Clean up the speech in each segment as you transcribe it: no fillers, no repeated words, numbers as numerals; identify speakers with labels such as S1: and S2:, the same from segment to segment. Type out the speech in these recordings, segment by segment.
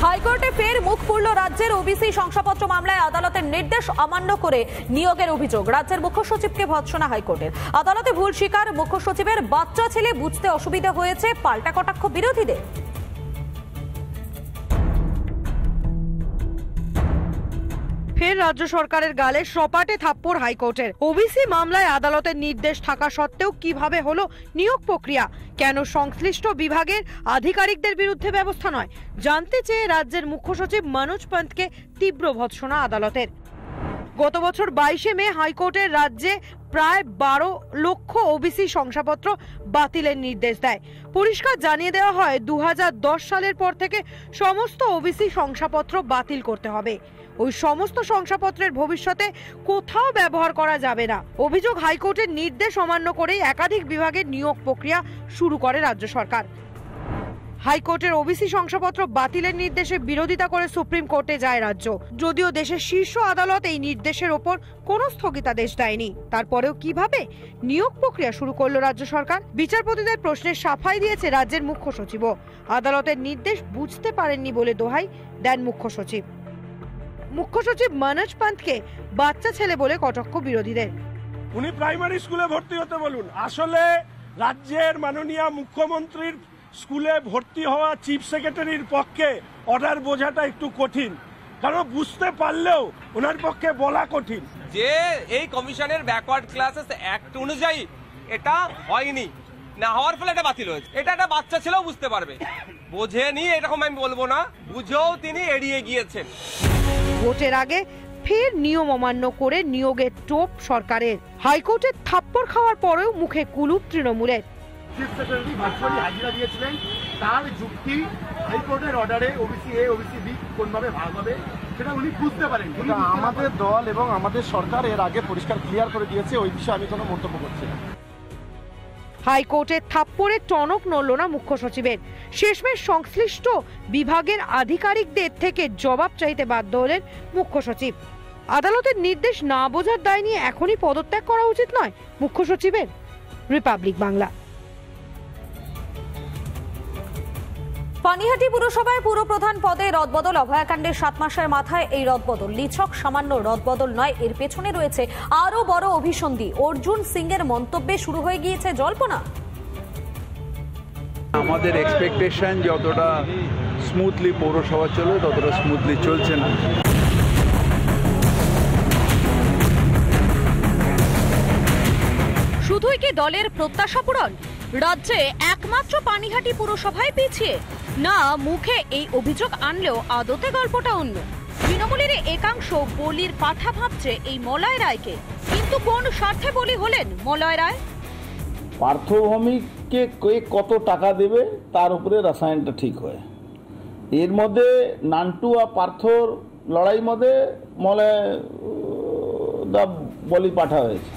S1: হাইকোর্টে ফের মুখ পুড়ল রাজ্যের ওবিসি শংসাপত্র মামলায় আদালতের নির্দেশ অমান্য করে নিয়োগের অভিযোগ। রাজ্যের মুখ্য সচিবকে ভৎসনা হাইকোর্টের। আদালতে ভুল স্বীকার মুখ্য সচিবের, বাচ্চা ছেলে বুঝতে অসুবিধা হয়েছে, পাল্টা কটাক্ষ বিরোধীদের।
S2: ফের রাজ্য সরকারের গালে সপাটে থাপ্পড় হাইকোর্টের। ওবিসি মামলায় আদালতের নির্দেশ থাকা সত্ত্বেও কিভাবে হলো নিয়োগ প্রক্রিয়া, কেন সংশ্লিষ্ট বিভাগের আধিকারিকদের বিরুদ্ধে ব্যবস্থা নয়, জানতে চেয়ে রাজ্যের মুখ্য সচিব মনোজ পন্তকে তীব্র ভৎসনা আদালতের। গত বছর 22শে মে হাইকোর্টের রাজ্যে প্রায় 12 লক্ষ ওবিসি শংসাপত্র বাতিলের নির্দেশ দেয়। পরিষ্কার জানিয়ে দেওয়া হয় 2010 সালের পর থেকে সমস্ত ওবিসি শংসাপত্র বাতিল করতে হবে। ওই সমস্ত শংসাপত্রের ভবিষ্যতে কোথাও ব্যবহার করা যাবে না। অভিযোগ, হাইকোর্টের নির্দেশ অমান্য করেই একাধিক বিভাগের নিয়োগ প্রক্রিয়া শুরু করে রাজ্য সরকার। হাইকোর্টের ওবিসি শংসাপত্র বাতিলের নির্দেশে বিরোধিতা করে সুপ্রিম কোর্টে যায় রাজ্য। যদিও দেশের শীর্ষ আদালত এই নির্দেশের ওপর কোনো স্থগিতাদেশ দেয়নি, তারপরেও কিভাবে নিয়োগ প্রক্রিয়া শুরু করলো রাজ্য সরকার? বিচারপতিদের প্রশ্নের সাফাই দিয়েছে রাজ্যের মুখ্য সচিবও। আদালতের নির্দেশ বুঝতে পারেননি বলে দোহাই দেন মুখ্য সচিব। মুখ্য সচিব মনোজ পন্তকে বাচ্চা ছেলে বলে কটাক্ষ বিরোধীদের।
S3: উনি প্রাইমারি স্কুলে ভর্তি হতে বলুন। আসলে রাজ্যের মাননীয় মুখ্যমন্ত্রীর স্কুলে ভর্তি হওয়া চিফ সেক্রেটারির পক্ষে অর্ডার বোঝাটা একটু কঠিন, কারণ বুঝতে পারলেও ওনার পক্ষে বলা কঠিন
S4: যে এই কমিশনের ব্যাকওয়ার্ড ক্লাসেস অ্যাক্ট অনুযায়ী এটা হয়নি, না হওয়ার ফলে এটা বাতিল হয়েছে। এটা একটা বাচ্চা ছেলেও বুঝতে পারবে। বোঝেনি এরকম আমি বলবো না, বুঝেও তিনি এড়িয়ে গিয়েছেন।
S2: ভোটের আগে ফের নিয়ম অমান্য করে নিয়োগের টোপ সরকারের। হাইকোর্টের থাপ্পড় খাওয়ার পরেও মুখে কুলুপ তৃণমূলের।
S5: চিফ সেক্রেটারি ভার্চুয়ালি হাজিরা দিয়েছিলেন, তার যুক্তি হাইকোর্টের অর্ডারে ওবিসি এ ওবিসি বি কোনভাবে ভাগ হবে সেটা উনি বুঝতে পারেন।
S6: আমাদের দল এবং আমাদের সরকার এর আগে পরিষ্কার ক্লিয়ার করে দিয়েছে, ওই বিষয়ে আমি কোনো মন্তব্য করছি না।
S2: হাইকোর্টের থাপ্পড়ে টনক নড়ল না মুখ্য সচিবের। শেষমেশ সংশ্লিষ্ট বিভাগের আধিকারিকদের থেকে জবাব চাইতে বাধ্য হলেন মুখ্য সচিব। আদালতের নির্দেশ না বোঝার দায় নিয়ে এখনই পদত্যাগ করা উচিত নয় মুখ্য সচিবের। রিপাবলিক বাংলা।
S1: পানিহাটি পুরসভায় পুরপ্রধান পদে রদবদল। অভয়াকাণ্ডের 7 মাসের মাথায় এই রদবদল। নিছক সামান্য রদবদল নয়, এর পেছনে রয়েছে আরো বড় অভিসন্ধি। অর্জুন সিং এর মন্তব্যে শুরু হয়ে গিয়েছে জল্পনা।
S7: আমাদের এক্সপেকটেশন যতটা স্মুথলি পৌরসভা চলে ততটা স্মুথলি চলছে না।
S1: শুধুই কি দলের প্রত্যাশা পূরণ? রাজ্যে একমাত্র পানিহাটি পুরসভায় পিছিয়ে না, মুখে এই অভিযোগ আনলেও আদতে গল্পটা অন্য। তৃণমূলের একাংশ বলির পাঠা ভাবছে এই মলয় রায়কে, কিন্তু কোন স্বার্থে বলি হলেন মলয় রায়?
S8: পার্থভূমিকে কত টাকা দেবে তার উপরে রসায়নটা ঠিক হয়। এর মধ্যে নান্টু আর পার্থর লড়াই মধ্যে মলয় বলি পাঠা হয়েছে।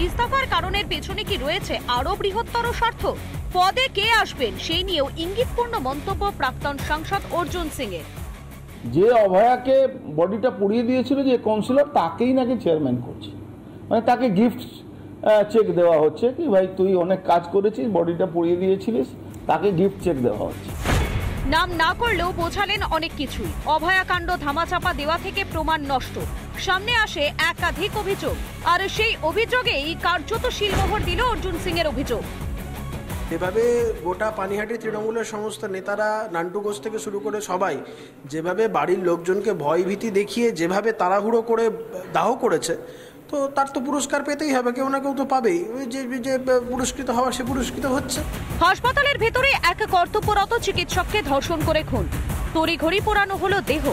S1: ইস্তফার কারণের পেছনে কি রয়েছে আরো বৃহত্তর স্বার্থ? পদে কে আসবেন সেই নিয়েও ইঙ্গিতপূর্ণ মন্তব্য প্রাক্তন সাংসদ অর্জুন সিং এর।
S8: যে অভয়াকে বডিটা পুড়িয়ে দিয়েছিল যে কাউন্সিলর, তাকেই নাকি চেয়ারম্যান করছে, মানে তাকে গিফট চেক দেওয়া হচ্ছে কি ভাই তুই অনেক কাজ করেছিস, বডিটা পুড়িয়ে দিয়েছিলিস, তাকে গিফট চেক দেওয়া হচ্ছে।
S1: নাম না করলেও বোঝালেন অনেক কিছুই। অভয়াকাণ্ড ধামাচাপা দেওয়া থেকে প্রমাণ নষ্ট, সামনে আসে একাধিক অভিযোগ, আর সেই অভিযোগেই কার্যত শিলমোহর দিল অর্জুন সিং এর অভিযোগ।
S9: যেভাবে গোটা পানিহাটি তৃণমূলের সমস্ত নেতারা, নান্টু ঘোষ থেকে শুরু করে সবাই যেভাবে বাড়ির লোকজনকে ভয়ভীতি দেখিয়ে যেভাবে তাড়াহুড়ো করে দাহ করেছে, তো তার তো পুরস্কার পেতেই হবে, কেউ না কেউ তো পাবেই। ওই যে পুরস্কৃত হওয়ার সে পুরস্কৃত হচ্ছে।
S1: হাসপাতালের ভেতরে এক কর্তব্যরত চিকিৎসককে ধর্ষণ করে খুন, তড়িঘড়ি পোড়ানো হলো দেহ,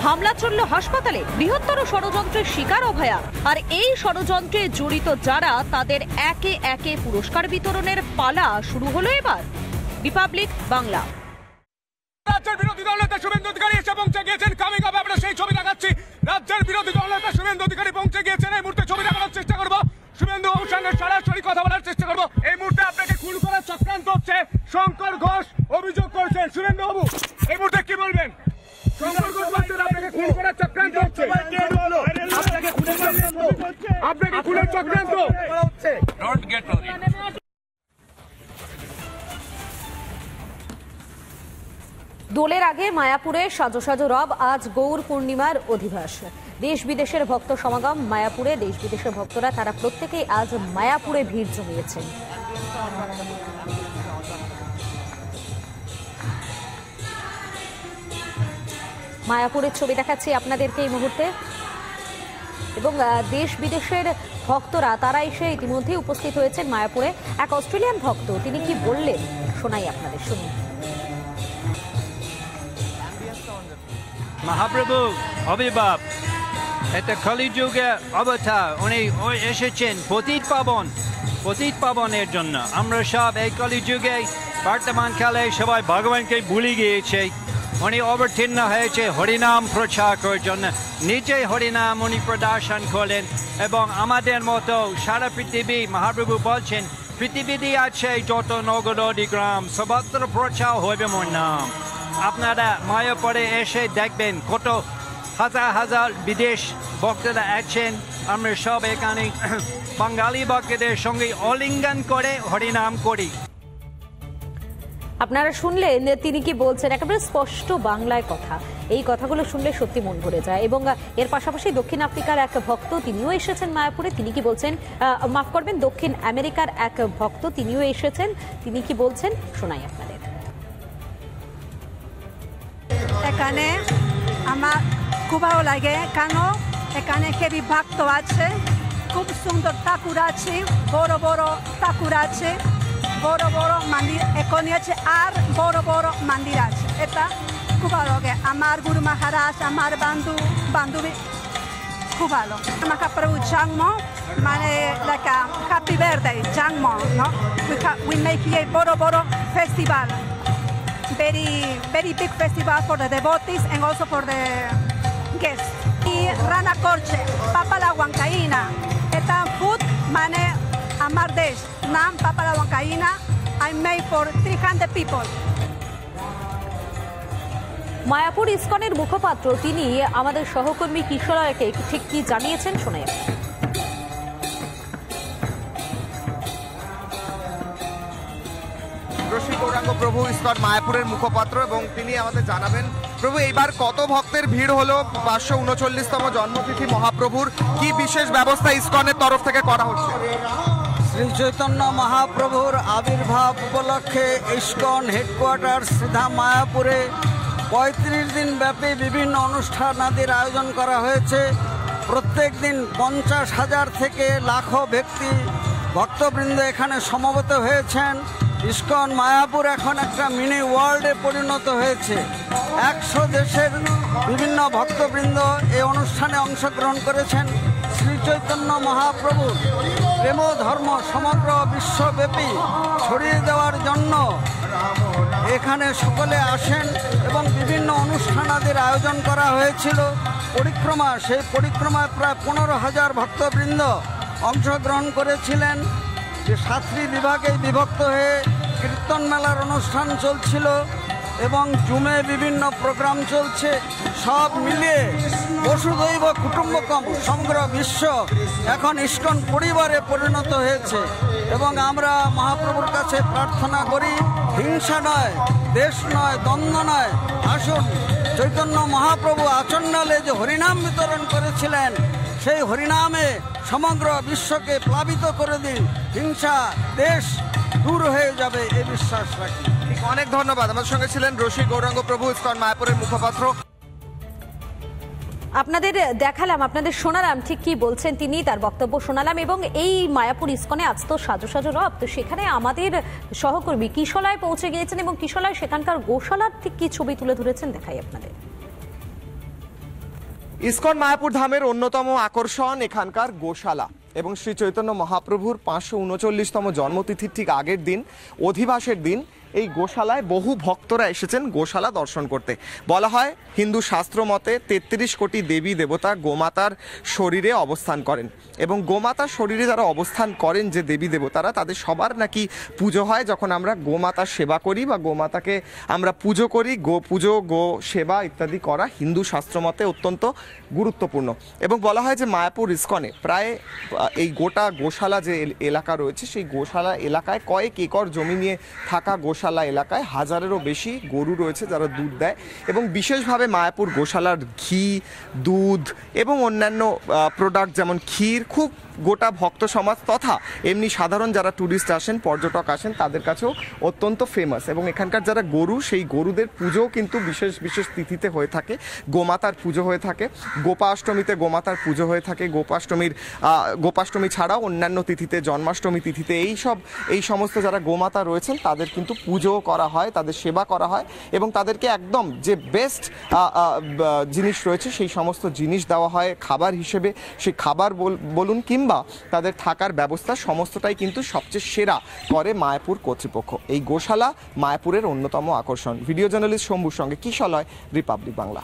S1: হামলা চলল হাসপাতালে। বৃহত্তর ষড়যন্ত্রের শিকার অভয়া, আর এই ষড়যন্ত্রে জড়িত যারা তাদের একে একে পুরস্কার বিতরণের পালা শুরু হলো এবার। রিপাবলিক বাংলা।
S4: রাজ্যের বিরোধী দলনেতা শুভেন্দু অধিকারী এসে পৌঁছে গিয়েছেন। কামিং আপ আমরা সেই ছবি দেখাচ্ছি। রাজ্যের বিরোধী দলনেতা শুভেন্দু অধিকারী পৌঁছে গিয়েছেন। এই মুহূর্তে ছবি দেখানোর চেষ্টা করবো। শুভেন্দু বাবুর সঙ্গে সরাসরি কথা বলার চেষ্টা করবো। এই মুহূর্তে আপনাকে খুন করার চক্রান্ত হচ্ছে, শঙ্কর ঘোষ অভিযোগ করছেন। শুভেন্দু বাবু এই মুহূর্তে কি বলবেন? শঙ্কর ঘোষ বলছেন আপনাকে খুন করার চক্রান্ত হচ্ছে, আপনাকে খুনের চক্রান্ত হচ্ছে। Don't get worried.
S1: দোলের আগে মায়াপুরে সাজো সাজো রব, আজ গৌর পূর্ণিমার অধিবাস। দেশ বিদেশের ভক্ত সমাগম মায়াপুরে। দেশ বিদেশের ভক্তরা তারা প্রত্যেকেই আজ মায়াপুরে ভিড় জমিয়েছেন। মায়াপুরের ছবি দেখাচ্ছি আপনাদেরকে এই মুহূর্তে, এবং দেশ বিদেশের ভক্তরা তারা এসে ইতিমধ্যে উপস্থিত হয়েছেন মায়াপুরে। এক অস্ট্রেলিয়ান ভক্ত তিনি কি বললেন শোনাই আপনাদের, শুনুন।
S10: মহাপ্রভু আবির্ভাব, এটা কলিযুগে অবতার, উনি এসেছেন পতিত পাবনের জন্য। আমরা সব এই কলিযুগে বর্তমানকালে সবাই ভগবানকে ভুলে গিয়েছে। উনি অবতীর্ণ হয়েছে হরিনাম প্রচার করার জন্য, নিজে হরিনাম উনি প্রদর্শন করলেন, এবং আমাদের মতো সারা পৃথিবী, মহাপ্রভু বলছেন পৃথিবীতে আছে যত নগর গ্রাম সর্বত্র প্রচার হইবে মোর নাম। আপনারা মায়াপুরে এসে দেখবেন কত হাজার হাজার বিদেশ ভক্তরা আছেন। আমরা সব এখানে বাঙালি ভক্তদের সঙ্গে অলিঙ্গন করে হরিনাম করি।
S1: আপনারা শুনলেন তিনি কি বলছেন, একেবারে স্পষ্ট বাংলায় কথা। এই কথাগুলো শুনলে সত্যি মন ভরে যায়। এবং এর পাশাপাশি দক্ষিণ আফ্রিকার এক ভক্ত তিনিও এসেছেন মায়াপুরে। তিনি কি বলছেন, মাফ করবেন, দক্ষিণ আমেরিকার এক ভক্ত তিনিও এসেছেন। তিনি কি বলছেন শোনাই আপনাদের।
S11: এখানে আমার খুব ভালো লাগে, কেন এখানে হেভি ভক্ত আছে, খুব সুন্দর ঠাকুর আছে, বড় বড় ঠাকুর আছে, বড় বড় মন্দির এখানে আছে, আর বড় বড় মন্দির আছে। এটা খুব ভালো লাগে। আমার গুরু মহারাজ, আমার বান্ধবী খুব ভালো। মহাপ্রভু জন্ম মানে like a happy birthday, জন্ম, no? We make a বড় festival, very big festival for the devotees and also for the guests. Y Rana Corche, Papa la Huancaína, এটা food মানে আমার দেশ, নাম Papa la Huancaína. I made for 300 people.
S1: Mayapur ইসকনের মুখপাত্র তিনি আমাদের সহকর্মী কিশোরকে ঠিক কি জানিয়েছেন শোনাই।
S12: গৌরাঙ্গ প্রভু ইসকন মায়াপুরের মুখপাত্র, এবং তিনি আমাদের জানাবেন প্রভু এইবার কত ভক্তের ভিড় হলো 539তম জন্মতিথি মহাপ্রভুর, কি বিশেষ ব্যবস্থা ইসকনের তরফ থেকে করা হচ্ছে?
S13: শ্রী চৈতন্য মহাপ্রভুর আবির্ভাব উপলক্ষে ইসকন হেডকোয়ার্টার সিধা মায়াপুরে 35 দিন ব্যাপী বিভিন্ন অনুষ্ঠান আদির আয়োজন করা হয়েছে। প্রত্যেক দিন 50,000 থেকে লাখো ব্যক্তি ভক্তবৃন্দ এখানে সমবেত হয়েছেন। ইসকন মায়াপুর এখন একটা মিনি ওয়ার্ল্ডে পরিণত হয়েছে। 100 দেশের বিভিন্ন ভক্তবৃন্দ এই অনুষ্ঠানে অংশগ্রহণ করেছেন। শ্রী চৈতন্য মহাপ্রভু প্রেম ধর্ম সমগ্র বিশ্বব্যাপী ছড়িয়ে দেওয়ার জন্য এখানে সকলে আসেন, এবং বিভিন্ন অনুষ্ঠানাদির আয়োজন করা হয়েছিল। পরিক্রমা, সেই পরিক্রমায় প্রায় 15,000 ভক্তবৃন্দ অংশগ্রহণ করেছিলেন। যে 7টি বিভাগে বিভক্ত হয়ে কীর্তন মেলার অনুষ্ঠান চলছিল, এবং জুমে বিভিন্ন প্রোগ্রাম চলছে। সব মিলিয়ে বসুধৈব কুটুম্বকম সমগ্র বিশ্ব এখন ইসকন পরিবারে পরিণত হয়েছে। এবং আমরা মহাপ্রভুর কাছে প্রার্থনা করি, হিংসা নয়, দেশ নয়, দ্বন্দ্ব নয়, আসুন চৈতন্য মহাপ্রভু আচণ্ডালে যে হরিনাম বিতরণ করেছিলেন, সেই হরিনামে সমগ্র বিশ্বকে প্লাবিত করে দিন, হিংসা দেশ দূর হয়ে যাবে এই বিশ্বাস রাখি।
S12: অনেক ধন্যবাদ। আমার সঙ্গে ছিলেন রসিক গৌরাঙ্গ প্রভু ইসকন মায়াপুরের মুখপাত্র।
S1: আপনাদের দেখালাম, আপনাদের শোনালাম ঠিক কি বলছেন তিনি, তার বক্তব্য শোনালাম। এবং এই মায়াপুর ইসকনে আজ তো সাজো সাজো রব, তো সেখানে আমাদের সহকর্মী কিশোলায় পৌঁছে গিয়েছেন, এবং কিশোলায় সেখানকার গোশালার ঠিক কি ছবি তুলে ধরেছেন দেখাই আপনাদের।
S12: ইসকন মায়াপুর ধামের অন্যতম আকর্ষণ এখানকার গোশালা, এবং শ্রী চৈতন্য মহাপ্রভুর 539তম জন্মতিথির ঠিক আগের দিন, অধিবাসের দিন, এই গোশালায় বহু ভক্তরা এসেছেন গোশালা দর্শন করতে। বলা হয় হিন্দু শাস্ত্র মতে 33 কোটি দেবী দেবতা গোমাতার শরীরে অবস্থান করেন, এবং গোমাতার শরীরে যারা অবস্থান করেন যে দেবী দেবতারা, তাদের সবার নাকি পুজো হয় যখন আমরা গোমাতার সেবা করি বা গোমাতাকে আমরা পুজো করি। গো পুজো, গো সেবা ইত্যাদি করা হিন্দু শাস্ত্র মতে অত্যন্ত গুরুত্বপূর্ণ। এবং বলা হয় যে মায়াপুর ইসকনে প্রায় এই গোটা গোশালা যে এলাকা রয়েছে, সেই গোশালা এলাকায় কয়েক একর জমি নিয়ে থাকা গোশালা গোশালা এলাকায় হাজারেরও বেশি গরু রয়েছে যারা দুধ দেয় এবং বিশেষভাবে মায়াপুর গোশালার ঘি, দুধ এবং অন্যান্য প্রোডাক্ট যেমন ক্ষীর খুব গোটা ভক্ত সমাজ তথা এমনি সাধারণ যারা ট্যুরিস্ট আসেন, পর্যটক আসেন, তাদের কাছেও অত্যন্ত ফেমাস। এবং এখানকার যারা গরু, সেই গরুদের পুজোও কিন্তু বিশেষ বিশেষ তিথিতে হয়ে থাকে। গোমাতার পুজো হয়ে থাকে, গোপাষ্টমীতে গোমাতার পুজো হয়ে থাকে, গোপাষ্টমী ছাড়াও অন্যান্য তিথিতে, জন্মাষ্টমী তিথিতে এই সমস্ত যারা গোমাতা রয়েছেন তাদের কিন্তু পুজোও করা হয়, তাদের সেবা করা হয় এবং তাদেরকে একদম যে বেস্ট জিনিস রয়েছে সেই সমস্ত জিনিস দেওয়া হয় খাবার হিসেবে। সেই খাবার বলুন কিংবা তাদের থাকার ব্যবস্থা সমস্তটাই কিন্তু সবচেয়ে সেরা করে মায়াপুর কর্তৃপক্ষ। এই গোশালা মায়াপুরের অন্যতম আকর্ষণ। ভিডিও জার্নালিস্ট শম্ভুর সঙ্গে কিশলয়, রিপাবলিক বাংলা।